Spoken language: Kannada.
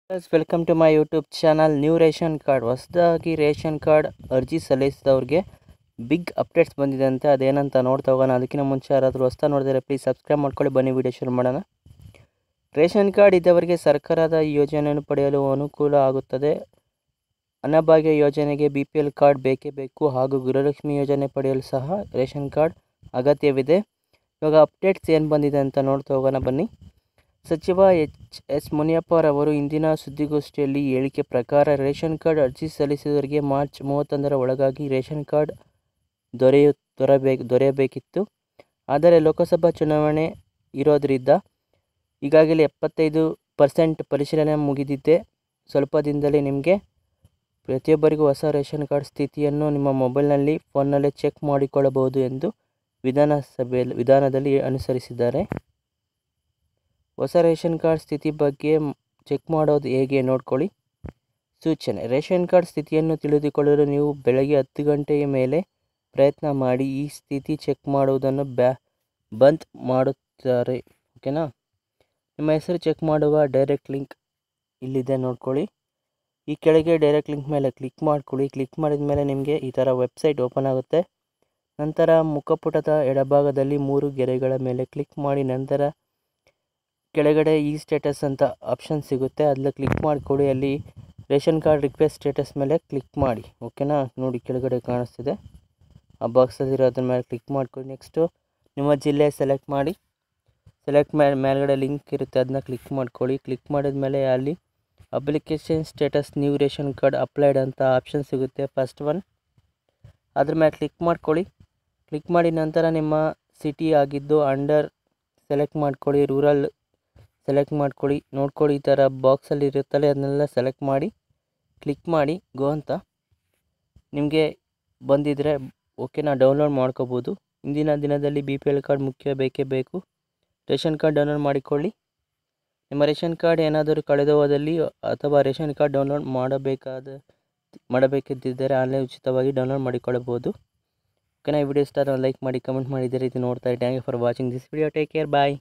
Welcome to my YouTube channel. New ration card ಹೊಸದಾಗಿ ರೇಷನ್ ಕಾರ್ಡ್ ಅರ್ಜಿ ಸಲ್ಲಿಸಿದವ್ರಿಗೆ ಬಿಗ್ ಅಪ್ಡೇಟ್ಸ್ ಬಂದಿದೆ ಅಂತ ಅದೇನಂತ ನೋಡ್ತಾ ಹೋಗೋಣ. ಅದಕ್ಕಿಂತ ಮುಂಚೆ ಯಾರಾದರೂ ಹೊಸ್ತಾ ನೋಡಿದರೆ ಪ್ಲೀಸ್ ಸಬ್ಸ್ಕ್ರೈಬ್ ಮಾಡ್ಕೊಳ್ಳಿ. ಬನ್ನಿ ವಿಡಿಯೋ ಶುರು ಮಾಡೋಣ. ರೇಷನ್ ಕಾರ್ಡ್ ಇದ್ದವರಿಗೆ ಸರ್ಕಾರದ ಈ ಯೋಜನೆಯನ್ನು ಪಡೆಯಲು ಅನುಕೂಲ ಆಗುತ್ತದೆ. ಅನ್ನಭಾಗ್ಯ ಯೋಜನೆಗೆ BPL ಕಾರ್ಡ್ ಬೇಕೇ ಬೇಕು ಹಾಗೂ ಗೃಹಲಕ್ಷ್ಮಿ ಯೋಜನೆ ಪಡೆಯಲು ಸಹ ರೇಷನ್ ಕಾರ್ಡ್ ಅಗತ್ಯವಿದೆ. ಇವಾಗ ಅಪ್ಡೇಟ್ಸ್ ಏನು ಬಂದಿದೆ ಅಂತ ನೋಡ್ತಾ ಹೋಗೋಣ ಬನ್ನಿ. ಸಚಿವ ಎಚ್ ಮುನಿಯಪ್ಪರವರು ಇಂದಿನ ಸುದ್ದಿಗೋಷ್ಠಿಯಲ್ಲಿ ಹೇಳಿಕೆ ಪ್ರಕಾರ ರೇಷನ್ ಕಾರ್ಡ್ ಅರ್ಜಿ ಸಲ್ಲಿಸಿದವರಿಗೆ ಮಾರ್ಚ್ 31ರ ಒಳಗಾಗಿ ರೇಷನ್ ಕಾರ್ಡ್ ದೊರೆಯಬೇಕಿತ್ತು. ಆದರೆ ಲೋಕಸಭಾ ಚುನಾವಣೆ ಇರೋದ್ರಿಂದ ಈಗಾಗಲೇ 75% ಪರಿಶೀಲನೆ ಮುಗಿದಿದೆ. ಸ್ವಲ್ಪ ದಿನದಲ್ಲಿ ನಿಮಗೆ ಪ್ರತಿಯೊಬ್ಬರಿಗೂ ಹೊಸ ರೇಷನ್ ಕಾರ್ಡ್ ಸ್ಥಿತಿಯನ್ನು ನಿಮ್ಮ ಮೊಬೈಲ್ನಲ್ಲಿ ಫೋನ್ನಲ್ಲೇ ಚೆಕ್ ಮಾಡಿಕೊಳ್ಳಬಹುದು ಎಂದು ವಿಧಾನದಲ್ಲಿ ಅನುಸರಿಸಿದ್ದಾರೆ. ಹೊಸ ರೇಷನ್ ಕಾರ್ಡ್ ಸ್ಥಿತಿ ಬಗ್ಗೆ ಚೆಕ್ ಮಾಡೋದು ಹೇಗೆ ನೋಡ್ಕೊಳ್ಳಿ. ಸೂಚನೆ: ರೇಷನ್ ಕಾರ್ಡ್ ಸ್ಥಿತಿಯನ್ನು ತಿಳಿದುಕೊಳ್ಳಲು ನೀವು ಬೆಳಗ್ಗೆ 10 ಗಂಟೆಯ ಮೇಲೆ ಪ್ರಯತ್ನ ಮಾಡಿ. ಈ ಸ್ಥಿತಿ ಚೆಕ್ ಮಾಡುವುದನ್ನು ಬಂದ್ ಮಾಡುತ್ತಾರೆ. ಓಕೆನಾ. ನಿಮ್ಮ ಹೆಸರು ಚೆಕ್ ಮಾಡುವ ಡೈರೆಕ್ಟ್ ಲಿಂಕ್ ಇಲ್ಲಿದೆ ನೋಡ್ಕೊಳ್ಳಿ. ಈ ಕೆಳಗೆ ಡೈರೆಕ್ಟ್ ಲಿಂಕ್ ಮೇಲೆ ಕ್ಲಿಕ್ ಮಾಡ್ಕೊಳ್ಳಿ. ಕ್ಲಿಕ್ ಮಾಡಿದ ಮೇಲೆ ನಿಮಗೆ ಈ ಥರ ವೆಬ್ಸೈಟ್ ಓಪನ್ ಆಗುತ್ತೆ. ನಂತರ ಮುಖಪುಟದ ಎಡಭಾಗದಲ್ಲಿ 3 ಗೆರೆಗಳ ಮೇಲೆ ಕ್ಲಿಕ್ ಮಾಡಿ. ನಂತರ ಕೆಳಗಡೆ ಈ ಸ್ಟೇಟಸ್ ಅಂತ ಆಪ್ಷನ್ ಸಿಗುತ್ತೆ, ಅದನ್ನ ಕ್ಲಿಕ್ ಮಾಡಿಕೊಡಿ. ಅಲ್ಲಿ ರೇಷನ್ ಕಾರ್ಡ್ ರಿಕ್ವೆಸ್ಟ್ ಸ್ಟೇಟಸ್ ಮೇಲೆ ಕ್ಲಿಕ್ ಮಾಡಿ. ಓಕೆನಾ. ನೋಡಿ ಕೆಳಗಡೆ ಕಾಣಿಸ್ತಿದೆ, ಆ ಬಾಕ್ಸಲ್ಲಿರೋ ಅದ್ರ ಮೇಲೆ ಕ್ಲಿಕ್ ಮಾಡ್ಕೊಳ್ಳಿ. ನೆಕ್ಸ್ಟು ನಿಮ್ಮ ಜಿಲ್ಲೆ ಸೆಲೆಕ್ಟ್ ಮಾಡಿ. ಮೇಲ್ಗಡೆ ಲಿಂಕ್ ಇರುತ್ತೆ, ಅದನ್ನ ಕ್ಲಿಕ್ ಮಾಡ್ಕೊಳ್ಳಿ. ಕ್ಲಿಕ್ ಮಾಡಿದ ಮೇಲೆ ಅಲ್ಲಿ application status new ration card applied ಅಂತ ಆಪ್ಷನ್ ಸಿಗುತ್ತೆ, ಫಸ್ಟ್ ಒನ್. ಅದ್ರ ಮೇಲೆ ಕ್ಲಿಕ್ ಮಾಡ್ಕೊಳ್ಳಿ. ಕ್ಲಿಕ್ ಮಾಡಿ ನಂತರ ನಿಮ್ಮ ಸಿಟಿ ಆಗಿದ್ದು ಅಂಡರ್ ಸೆಲೆಕ್ಟ್ ಮಾಡ್ಕೊಳ್ಳಿ, ರೂರಲ್ ಸೆಲೆಕ್ಟ್ ಮಾಡ್ಕೊಳ್ಳಿ. ನೋಡ್ಕೊಳ್ಳಿ, ಈ ಥರ ಬಾಕ್ಸಲ್ಲಿ ಇರುತ್ತಲ್ಲ, ಅದನ್ನೆಲ್ಲ ಸೆಲೆಕ್ಟ್ ಮಾಡಿ ಕ್ಲಿಕ್ ಮಾಡಿ ಗೋ ಅಂತ ನಿಮಗೆ ಬಂದಿದ್ದರೆ ಓಕೆನಾ, ಡೌನ್ಲೋಡ್ ಮಾಡ್ಕೋಬೋದು. ಇಂದಿನ ದಿನದಲ್ಲಿ BPL ಕಾರ್ಡ್ ಮುಖ್ಯ ಬೇಕೇ ಬೇಕು. ರೇಷನ್ ಕಾರ್ಡ್ ಡೌನ್ಲೋಡ್ ಮಾಡಿಕೊಳ್ಳಿ. ನಿಮ್ಮ ರೇಷನ್ ಕಾರ್ಡ್ ಏನಾದರೂ ಕಳೆದು ಹೋದಲ್ಲಿ ಅಥವಾ ರೇಷನ್ ಕಾರ್ಡ್ ಡೌನ್ಲೋಡ್ ಮಾಡಬೇಕಿದ್ದರೆ ಆನ್ಲೈನ್ ಉಚಿತವಾಗಿ ಡೌನ್ಲೋಡ್ ಮಾಡಿಕೊಳ್ಳಬಹುದು. ಓಕೆನಾ. ಈ ವಿಡಿಯೋ ಇಷ್ಟ ಆದರೆ ಲೈಕ್ ಮಾಡಿ, ಕಮೆಂಟ್ ಮಾಡಿ. ಇದೇ ರೀತಿ ನೋಡ್ತಾ ಇರಿ. Thank you for watching this video. Take care, bye.